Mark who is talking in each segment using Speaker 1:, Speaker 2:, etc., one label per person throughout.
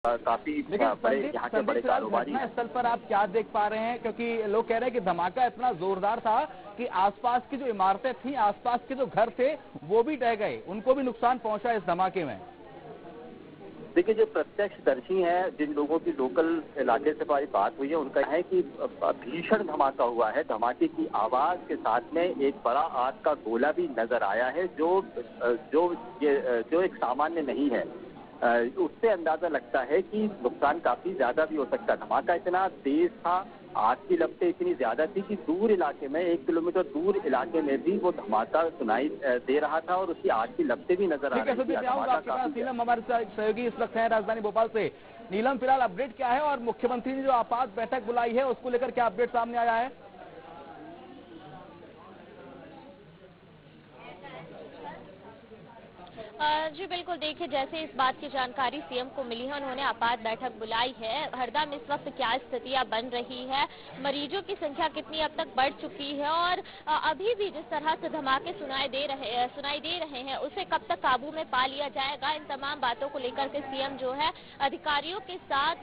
Speaker 1: काफी बड़े यहाँ के बड़े कारोबारी
Speaker 2: स्थल पर आप क्या देख पा रहे हैं, क्योंकि लोग कह रहे हैं कि धमाका इतना जोरदार था कि आसपास की जो इमारतें थी, आसपास के जो घर थे, वो भी ढह गए, उनको भी नुकसान पहुंचा इस धमाके में।
Speaker 1: देखिए, जो प्रत्यक्षदर्शी हैं, जिन लोगों की लोकल इलाके से हमारी बात हुई है, उनका है कि भीषण धमाका हुआ है। धमाके की आवाज के साथ में एक बड़ा आग का गोला भी नजर आया है, जो एक सामान्य नहीं है। उससे अंदाजा लगता है कि नुकसान काफी ज्यादा भी हो सकता है। धमाका इतना तेज था, आग की लपटें इतनी ज्यादा थी कि दूर इलाके में, 1 किलोमीटर दूर इलाके में भी वो धमाका सुनाई दे रहा था और उसकी आग की लपटें भी नजर आ रही थी।
Speaker 2: नीलम हमारे सहयोगी इस वक्त है राजधानी भोपाल से। नीलम, फिलहाल अपडेट क्या है और मुख्यमंत्री ने जो आपात बैठक बुलाई है उसको लेकर क्या अपडेट सामने आया है?
Speaker 3: जी बिल्कुल, देखिए जैसे इस बात की जानकारी सीएम को मिली है, उन्होंने आपात बैठक बुलाई है। हरदा में इस वक्त क्या स्थितियां बन रही है, मरीजों की संख्या कितनी अब तक बढ़ चुकी है और अभी भी जिस तरह से धमाके सुनाई दे रहे हैं उसे कब तक काबू में पा लिया जाएगा, इन तमाम बातों को लेकर के सीएम जो है अधिकारियों के साथ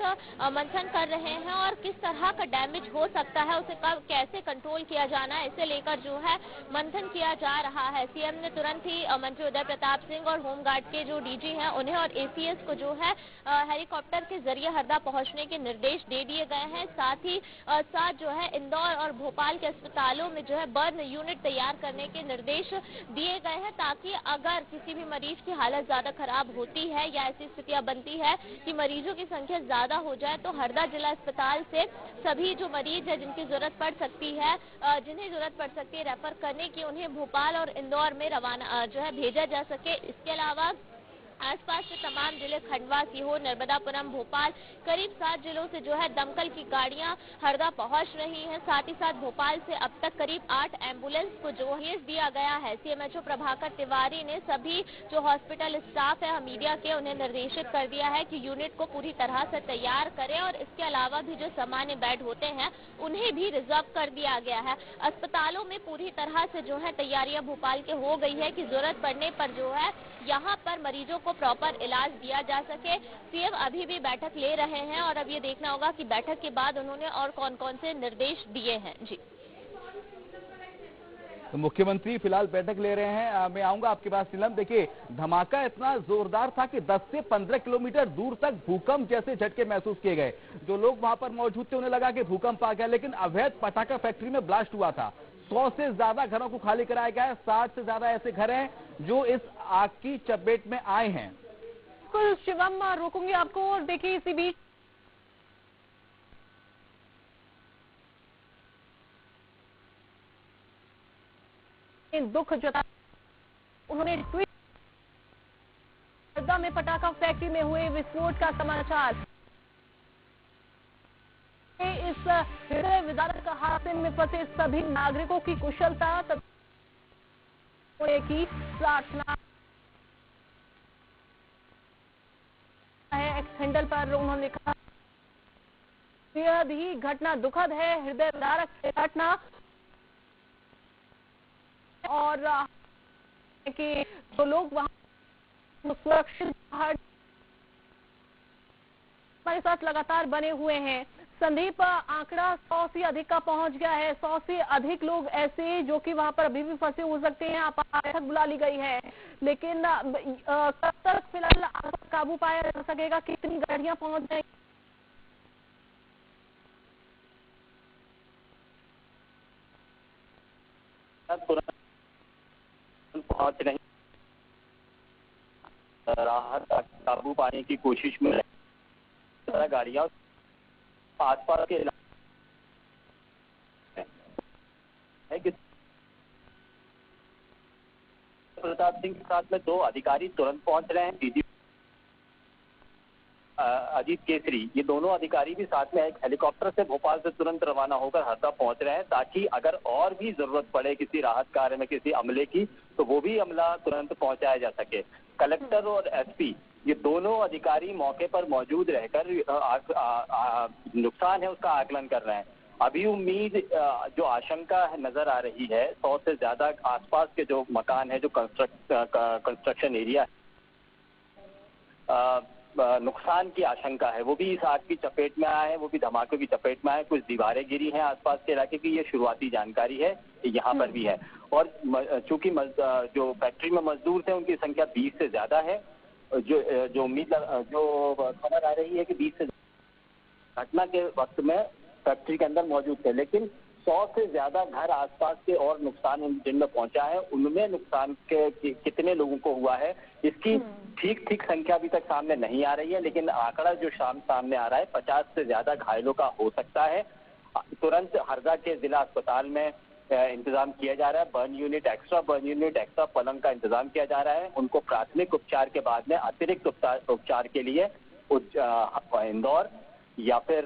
Speaker 3: मंथन कर रहे हैं और किस तरह का डैमेज हो सकता है उसे कब कैसे कंट्रोल किया जाना है, इसे लेकर जो है मंथन किया जा रहा है। सीएम ने तुरंत ही मंत्री उदय प्रताप सिंह और होमगार्ड के जो डीजी हैं उन्हें और एसीएस को जो है हेलीकॉप्टर के जरिए हरदा पहुंचने के निर्देश दे दिए गए हैं। साथ ही साथ जो है इंदौर और भोपाल के अस्पतालों में जो है बर्न यूनिट तैयार करने के निर्देश दिए गए हैं, ताकि अगर किसी भी मरीज की हालत ज्यादा खराब होती है या ऐसी स्थितियां बनती है कि मरीजों की संख्या ज्यादा हो जाए तो हरदा जिला अस्पताल से सभी जो मरीज है जिनकी जरूरत पड़ सकती है, रेफर करने की, उन्हें भोपाल और इंदौर में रवाना जो है भेजा जा सके। इसके अलावा आसपास के तमाम जिले खंडवा, सीहोर, नर्मदापुरम, भोपाल, करीब 7 जिलों से जो है दमकल की गाड़ियां हरदा पहुंच रही हैं। साथ ही साथ भोपाल से अब तक करीब 8 एम्बुलेंस को जो भेज दिया गया है। सीएमएचओ प्रभाकर तिवारी ने सभी जो हॉस्पिटल स्टाफ है मीडिया के, उन्हें निर्देशित कर दिया है कि यूनिट को पूरी तरह से तैयार करें और इसके अलावा भी जो सामान्य बेड होते हैं उन्हें भी रिजर्व कर दिया गया है। अस्पतालों में पूरी तरह से जो है तैयारियां भोपाल के हो गई है कि जरूरत पड़ने पर जो है यहाँ पर मरीजों को प्रॉपर इलाज दिया जा सके। सीएम अभी भी बैठक ले रहे हैं और अब ये देखना होगा कि बैठक के बाद उन्होंने और कौन कौन से निर्देश दिए हैं। जी,
Speaker 2: तो मुख्यमंत्री फिलहाल बैठक ले रहे हैं। मैं आऊंगा आपके पास नीलम। देखिए, धमाका इतना जोरदार था कि 10 से 15 किलोमीटर दूर तक भूकंप जैसे झटके महसूस किए गए। जो लोग वहां पर मौजूद थे उन्हें लगा कि भूकंप आ गया, लेकिन अवैध पटाखा फैक्ट्री में ब्लास्ट हुआ था। 100 से ज्यादा घरों को खाली कराया गया है। 60 से ज्यादा ऐसे घर हैं जो इस आग की चपेट में आए हैं।
Speaker 4: बिल्कुल शिवम, रोकूंगी आपको। और देखिए इसी बीच दुख जता, उन्होंने ट्वीट हरदा में पटाखा फैक्ट्री में हुए विस्फोट का समाचार, इस हृदय विदारक हादसे में फंसे सभी नागरिकों की कुशलता की प्रार्थना है। एक्स हैंडल पर उन्होंने कहा, बेहद ही घटना दुखद है, हृदय विदारक घटना, और कि जो लोग वहां सुरक्षित हमारे साथ लगातार बने हुए हैं। संदीप, आंकड़ा 100 से अधिक का पहुंच गया है। 100 से अधिक लोग ऐसे जो कि वहां पर अभी भी फंसे हो सकते हैं। बैठक बुला ली गई है, लेकिन कब तक फिलहाल आग पर काबू पाया जा सकेगा, कितनी गाड़ियां पहुंच जाएंगी?
Speaker 1: पहुंच रही, राहत काबू पाने की कोशिश में गाड़ियां आसपास के इलाके प्रताप सिंह के साथ में 2 अधिकारी तुरंत पहुंच रहे हैं। डीजी अजीत केसरी, ये दोनों अधिकारी भी साथ में एक हेलीकॉप्टर से भोपाल से तुरंत रवाना होकर हरदा पहुंच रहे हैं, ताकि अगर और भी जरूरत पड़े किसी राहत कार्य में, किसी अमले की, तो वो भी अमला तुरंत पहुंचाया जा सके। कलेक्टर और एसपी, ये दोनों अधिकारी मौके पर मौजूद रहकर नुकसान है उसका आकलन कर रहे हैं। अभी उम्मीद, जो आशंका नजर आ रही है, 100 से ज्यादा आसपास के जो मकान है, जो कंस्ट्रक्शन एरिया है, नुकसान की आशंका है वो भी इस आग की चपेट में आया है, वो भी धमाके की चपेट में आया है। कुछ दीवारें गिरी हैं आसपास के इलाके की, ये शुरुआती जानकारी है, यहाँ पर भी है। और चूंकि जो फैक्ट्री में मजदूर थे उनकी संख्या 20 से ज्यादा है, जो उम्मीद जो खबर आ रही है कि 20 से घटना के वक्त में फैक्ट्री के अंदर मौजूद थे, लेकिन 100 से ज्यादा घर आसपास के और नुकसान जिनमें पहुंचा है, उनमें नुकसान के कितने लोगों को हुआ है इसकी ठीक संख्या अभी तक सामने नहीं आ रही है, लेकिन आंकड़ा जो सामने आ रहा है 50 से ज्यादा घायलों का हो सकता है। तुरंत हरदा के जिला अस्पताल में इंतजाम किया जा रहा है, एक्स्ट्रा बर्न यूनिट, एक्स्ट्रा पलंग का इंतजाम किया जा रहा है। उनको प्राथमिक उपचार के बाद में अतिरिक्त उपचार के लिए इंदौर या फिर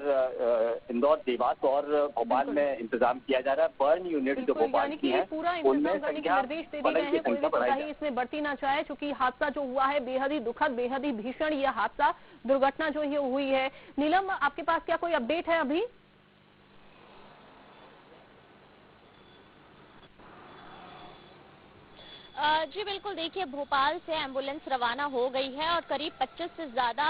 Speaker 1: इंदौर, देवास और भोपाल में इंतजाम किया जा रहा है। बर्न यूनिट जो भोपाल की है उनमें संख्या
Speaker 4: निर्देश दे दिए गए हैं, कोई भी कोताही इसमें बरती ना चाहे, क्योंकि हादसा जो हुआ है बेहद ही दुखद, बेहद ही भीषण ये हादसा, दुर्घटना जो ये हुई है। नीलम, आपके पास क्या कोई अपडेट है अभी?
Speaker 3: जी बिल्कुल, देखिए भोपाल से एम्बुलेंस रवाना हो गई है और करीब 25 से ज्यादा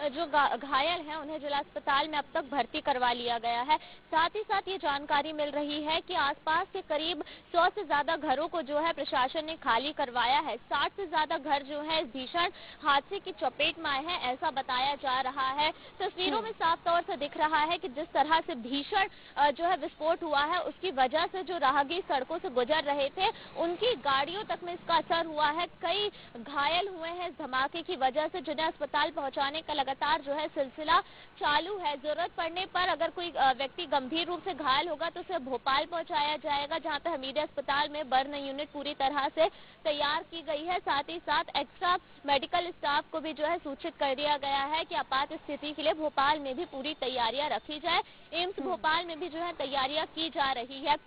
Speaker 3: जो घायल हैं उन्हें जिला अस्पताल में अब तक भर्ती करवा लिया गया है। साथ ही साथ ये जानकारी मिल रही है कि आसपास के करीब 100 से ज्यादा घरों को जो है प्रशासन ने खाली करवाया है। 60 से ज्यादा घर जो है इस भीषण हादसे की चपेट में आए हैं, ऐसा बताया जा रहा है। तस्वीरों में साफ तौर से दिख रहा है कि जिस तरह से भीषण जो है विस्फोट हुआ है उसकी वजह से जो राहगीर सड़कों से गुजर रहे थे उनकी गाड़ियों तक में इसका असर हुआ है। कई घायल हुए हैं इस धमाके की वजह से, जिन्हें अस्पताल पहुंचाने का लगातार जो है सिलसिला चालू है। जरूरत पड़ने पर अगर कोई व्यक्ति गंभीर रूप से घायल होगा तो उसे भोपाल पहुंचाया जाएगा, जहां पर हमीदिया अस्पताल में बर्न यूनिट पूरी तरह से तैयार की गई है। साथ ही साथ एक्स्ट्रा मेडिकल स्टाफ को भी जो है सूचित कर दिया गया है कि आपात स्थिति के लिए भोपाल में भी पूरी तैयारियां रखी जाए। एम्स भोपाल में भी जो है तैयारियां की जा रही है।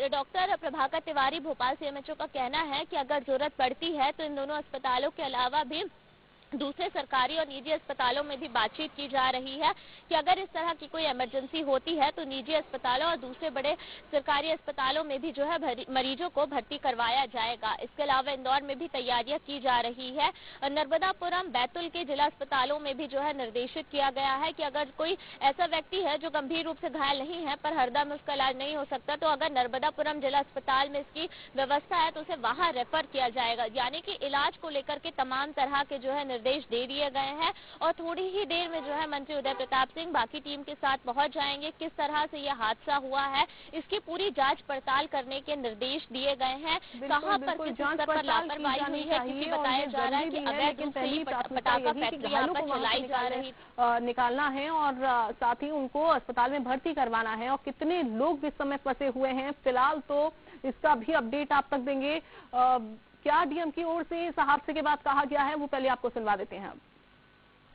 Speaker 3: डॉक्टर प्रभाकर तिवारी भोपाल सीएमएचओ का कहना है कि अगर जरूरत पड़ती है तो इन दोनों अस्पतालों के अलावा भी दूसरे सरकारी और निजी अस्पतालों में भी बातचीत की जा रही है कि अगर इस तरह की कोई इमरजेंसी होती है तो निजी अस्पतालों और दूसरे बड़े सरकारी अस्पतालों में भी जो है मरीजों को भर्ती करवाया जाएगा। इसके अलावा इंदौर में भी तैयारियां की जा रही है। नर्मदापुरम, बैतूल के जिला अस्पतालों में भी जो है निर्देशित किया गया है कि अगर कोई ऐसा व्यक्ति है जो गंभीर रूप से घायल नहीं है पर हरदा में उसका इलाज नहीं हो सकता तो अगर नर्मदापुरम जिला अस्पताल में इसकी व्यवस्था है तो उसे वहां रेफर किया जाएगा। यानी कि इलाज को लेकर के तमाम तरह के जो है निर्देश दे दिए गए हैं और थोड़ी ही देर में जो है मंत्री उदय प्रताप सिंह बाकी टीम के साथ पहुंच जाएंगे। किस तरह से यह हादसा हुआ है इसकी पूरी जांच पड़ताल करने के निर्देश दिए गए हैं। कहां पर किस स्तर पर लापरवाही हुई है क्योंकि बताया जा रहा है कि अवैध रूप से पटाखा फैक्ट्री यहाँ पर चलाई जा रही
Speaker 4: निकालना है और साथ ही उनको अस्पताल में भर्ती करवाना है। और कितने लोग इस समय फंसे हुए हैं फिलहाल तो इसका भी अपडेट आप तक देंगे। क्या डीएम की ओर से इस हादसे के बाद कहा गया है वो पहले आपको सुनवा देते हैं।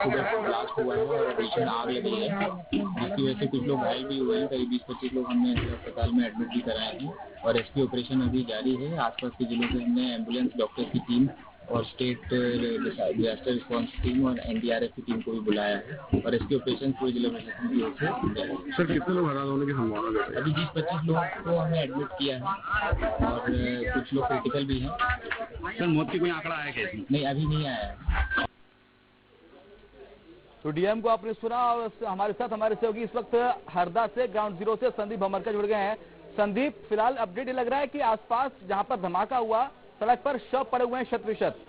Speaker 5: ब्लास्ट हुआ है और भीषण आग लगी है, जिसकी वजह से कुछ लोग घायल भी हुए हैं। करीब 20-25 लोग हमने अस्पताल में एडमिट भी कराए हैं और रेस्क्यू ऑपरेशन अभी जारी है। आसपास के जिलों से हमने एम्बुलेंस, डॉक्टर की टीम और स्टेट डिजास्टर रिस्पॉन्स टीम और एनडीआरएफ की टीम को भी बुलाया है और रेस्क्यू ऑपरेशन पूरे जिला प्रशासन की ओर से।
Speaker 6: सर कितने लोग हताहत होने की संभावना है?
Speaker 5: अभी 20-25 लोगों को हमने एडमिट किया है और कुछ लोग क्रिटिकल भी हैं।
Speaker 6: सर मौत की कोई आंकड़ा आया क्या?
Speaker 5: नहीं, अभी नहीं आया है।
Speaker 2: तो डीएम को आपने सुना और हमारे साथ हमारे सहयोगी इस वक्त हरदा से ग्राउंड जीरो से संदीप भमरका जुड़ गए हैं। संदीप, फिलहाल अपडेट ये लग रहा है कि आसपास जहां पर धमाका हुआ सड़क पर शव पड़े हुए हैं शत-प्रतिशत।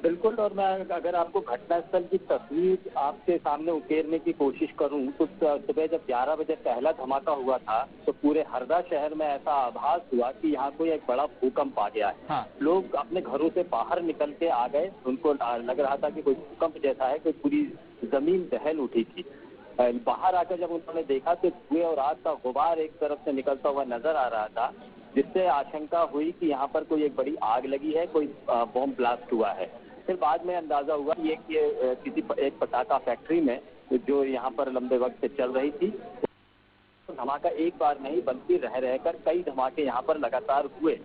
Speaker 1: बिल्कुल, और मैं अगर आपको घटनास्थल की तस्वीर आपके सामने उकेरने की कोशिश करूं तो सुबह जब 11 बजे पहला धमाका हुआ था तो पूरे हरदा शहर में ऐसा आभास हुआ कि यहाँ कोई एक बड़ा भूकंप आ गया है।
Speaker 2: हाँ।
Speaker 1: लोग अपने घरों से बाहर निकल के आ गए, उनको लग रहा था कि कोई भूकंप जैसा है, कोई पूरी जमीन दहल उठी थी। बाहर आकर जब उन्होंने देखा तो धुएं और आग का गुबार एक तरफ से निकलता हुआ नजर आ रहा था, जिससे आशंका हुई कि यहाँ पर कोई एक बड़ी आग लगी है, कोई बॉम्ब ब्लास्ट हुआ है। फिर बाद में अंदाजा हुआ कि किसी एक पटाखा फैक्ट्री में जो यहाँ पर लंबे वक्त से चल रही थी, तो धमाका एक बार नहीं बल्कि रह रहकर कई धमाके यहाँ पर लगातार हुए।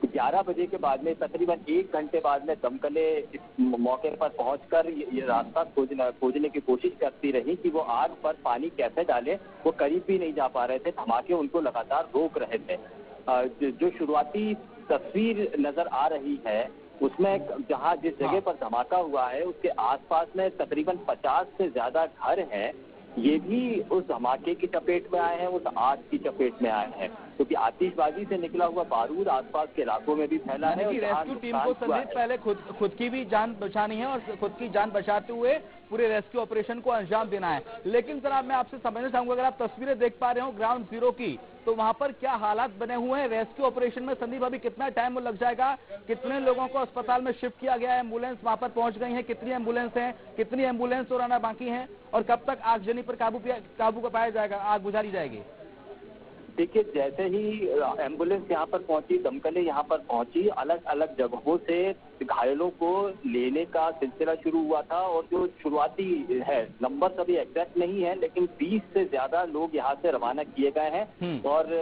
Speaker 1: 11 बजे के बाद में तकरीबन 1 घंटे बाद में दमकलें इस मौके पर पहुंचकर ये रास्ता खोजने की कोशिश करती रही कि वो आग पर पानी कैसे डाले। वो करीब भी नहीं जा पा रहे थे, धमाके उनको लगातार रोक रहे थे। जो शुरुआती तस्वीर नजर आ रही है उसमें जहाँ जिस जगह पर धमाका हुआ है उसके आसपास में तकरीबन 50 से ज्यादा घर हैं, ये भी उस धमाके की चपेट में आए हैं, उस आग की चपेट में आए हैं, क्योंकि आतिशबाजी से निकला हुआ बारूद आसपास के इलाकों में भी फैला है।
Speaker 2: रेस्क्यू टीम को संदीप पहले खुद की भी जान बचानी है और खुद की जान बचाते हुए पूरे रेस्क्यू ऑपरेशन को अंजाम देना है। लेकिन सर मैं आपसे समझना चाहूंगा, अगर आप तस्वीरें देख पा रहे हो ग्राउंड जीरो की, तो वहां पर क्या हालात बने हुए हैं रेस्क्यू ऑपरेशन में? संदीप अभी कितना टाइम लग जाएगा? कितने लोगों को अस्पताल में शिफ्ट किया गया है? एम्बुलेंस वहां पर पहुंच गई है? कितनी एम्बुलेंस है? कितनी एम्बुलेंस और आना बाकी है? और कब तक आगजनी पर काबू पाया जाएगा, आग बुझाई जाएगी?
Speaker 1: देखिए, जैसे ही एम्बुलेंस यहाँ पर पहुंची, दमकलें यहाँ पर पहुंची, अलग अलग जगहों से घायलों को लेने का सिलसिला शुरू हुआ था। और जो शुरुआती है, नंबर सभी एग्जैक्ट नहीं है, लेकिन 20 से ज्यादा लोग यहाँ से रवाना किए गए हैं और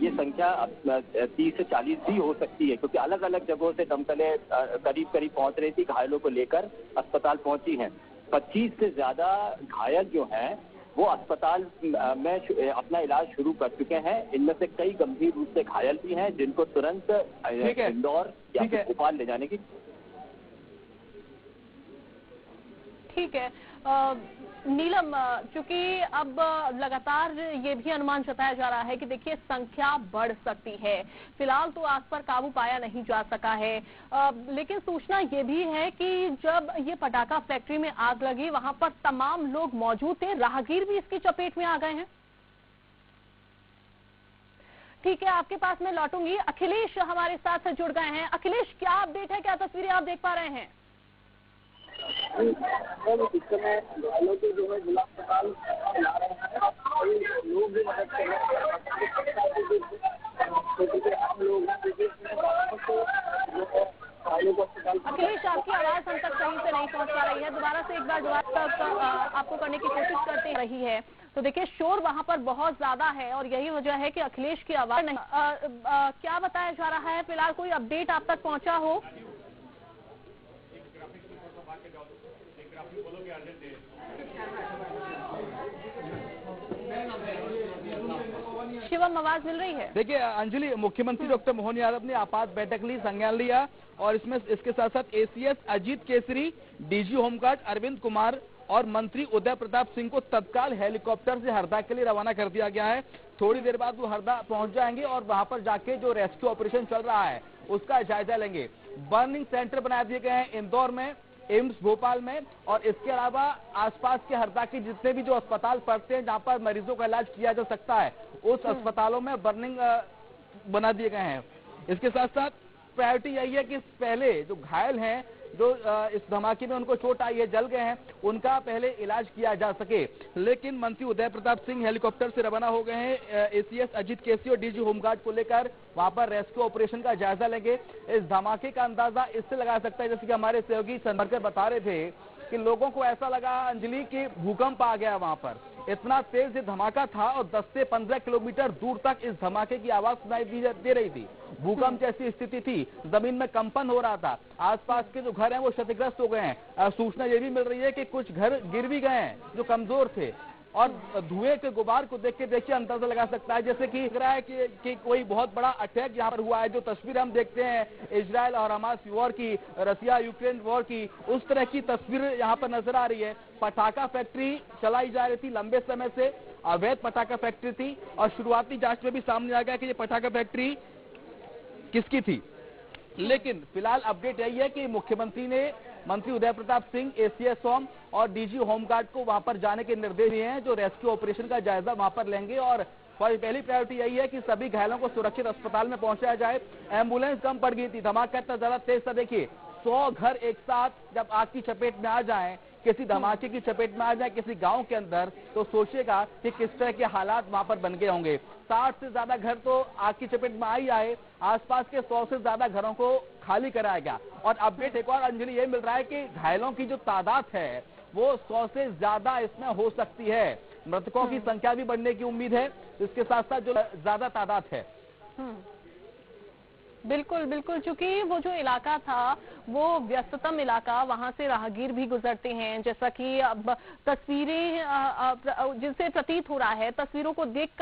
Speaker 1: ये संख्या 30 से 40 भी हो सकती है, क्योंकि अलग अलग जगहों से दमकलें करीब करीब पहुंच रही थी, घायलों को लेकर अस्पताल पहुंची हैं। 25 से ज्यादा घायल जो हैं वो अस्पताल में अपना इलाज शुरू कर चुके हैं। इनमें से कई गंभीर रूप से घायल भी हैं, जिनको तुरंत इंदौर या फिर भोपाल ले जाने की।
Speaker 4: ठीक है नीलम, चूंकि अब लगातार ये भी अनुमान जताया जा रहा है कि देखिए संख्या बढ़ सकती है। फिलहाल तो आग पर काबू पाया नहीं जा सका है, लेकिन सूचना ये भी है कि जब ये पटाखा फैक्ट्री में आग लगी वहां पर तमाम लोग मौजूद थे, राहगीर भी इसकी चपेट में आ गए हैं। ठीक है, आपके पास मैं लौटूंगी। अखिलेश हमारे साथ जुड़ गए हैं। अखिलेश, क्या अपडेट है, क्या तस्वीरें आप देख पा रहे हैं?
Speaker 7: इस समय घायलों को जो है जिला अस्पताल ला रहे हैं, लोग भी मदद कर रहे हैं।
Speaker 4: अखिलेश, आपकी आवाज हम तक सही से नहीं पहुंच पा रही है, दोबारा से एक बार जवाब आपको करने की कोशिश करते रही है। तो देखिए शोर वहां पर बहुत ज्यादा है और यही वजह है कि अखिलेश की आवाज नहीं। क्या बताया जा रहा है, फिलहाल कोई अपडेट आप तक पहुंचा हो? शिवम, आवाज मिल रही है?
Speaker 2: देखिए अंजलि, मुख्यमंत्री डॉक्टर मोहन यादव ने आपात बैठक ली, संज्ञान लिया और इसके साथ साथ ACS Ajit Kesari, DG home guard Arvind Kumar और मंत्री उदय प्रताप सिंह को तत्काल हेलीकॉप्टर से हरदा के लिए रवाना कर दिया गया है। थोड़ी देर बाद वो हरदा पहुंच जाएंगे और वहां पर जाके जो रेस्क्यू ऑपरेशन चल रहा है उसका जायजा लेंगे। बर्निंग सेंटर बना दिए गए हैं इंदौर में, एम्स भोपाल में और इसके अलावा आसपास के हरदा के जितने भी जो अस्पताल पड़ते हैं जहां पर मरीजों का इलाज किया जा सकता है, उस अस्पतालों में बर्निंग बना दिए गए हैं। इसके साथ साथ प्रायोरिटी यही है कि पहले जो घायल हैं, जो इस धमाके में उनको चोट आई है, जल गए हैं, उनका पहले इलाज किया जा सके। लेकिन मंत्री उदय प्रताप सिंह हेलीकॉप्टर से रवाना हो गए हैं एसीएस अजीत केसरी और डीजी होमगार्ड को लेकर वहां पर रेस्क्यू ऑपरेशन का जायजा लेंगे। इस धमाके का अंदाजा इससे लगा सकता है, जैसे कि हमारे सहयोगी संपर्क बता रहे थे कि लोगों को ऐसा लगा अंजलि कि भूकंप आ गया वहां पर, इतना तेज ये धमाका था और 10 से 15 किलोमीटर दूर तक इस धमाके की आवाज सुनाई दे रही थी। भूकंप जैसी स्थिति थी, जमीन में कंपन हो रहा था, आसपास के जो घर हैं वो क्षतिग्रस्त हो गए हैं। सूचना ये भी मिल रही है कि कुछ घर गिर भी गए हैं जो कमजोर थे और धुएं के गुबार को देख के देखिए अंदाजा लगा सकता है जैसे कि लग रहा है कि कोई बहुत बड़ा अटैक यहाँ पर हुआ है। जो तस्वीर हम देखते हैं इजराइल और हमास वॉर की, रसिया यूक्रेन वॉर की, उस तरह की तस्वीर यहाँ पर नजर आ रही है। पटाखा फैक्ट्री चलाई जा रही थी लंबे समय से, अवैध पटाखा फैक्ट्री थी और शुरुआती जांच में भी सामने आ गया कि ये पटाखा फैक्ट्री किसकी थी। लेकिन फिलहाल अपडेट यही है कि मुख्यमंत्री ने मंत्री उदय प्रताप सिंह, एसीएस होम और डीजी होमगार्ड को वहां पर जाने के निर्देश दिए हैं, जो रेस्क्यू ऑपरेशन का जायजा वहां पर लेंगे और पहली प्रायोरिटी यही है कि सभी घायलों को सुरक्षित अस्पताल में पहुंचाया जाए। एम्बुलेंस कम पड़ गई थी, धमाका इतना ज्यादा तेज था। देखिए 100 घर एक साथ जब आग की चपेट में आ जाएं, किसी धमाके की चपेट में आ जाए किसी गांव के अंदर, तो सोचिएगा कि किस तरह के हालात वहां पर बन गए होंगे। 60 से ज्यादा घर तो आग की चपेट में आई आए, आसपास के 100 से ज्यादा घरों को खाली कराया गया। और अपडेट एक और अंजलि ये मिल रहा है कि घायलों की जो तादाद है वो 100 से ज्यादा इसमें हो सकती है। मृतकों की संख्या भी बढ़ने की उम्मीद है, इसके साथ साथ जो ज्यादा तादाद है।
Speaker 4: बिल्कुल बिल्कुल, चूंकि वो जो इलाका था वो व्यस्ततम इलाका, वहां से राहगीर भी गुजरते हैं, जैसा कि अब तस्वीरें जिनसे प्रतीत हो रहा है, तस्वीरों को देखकर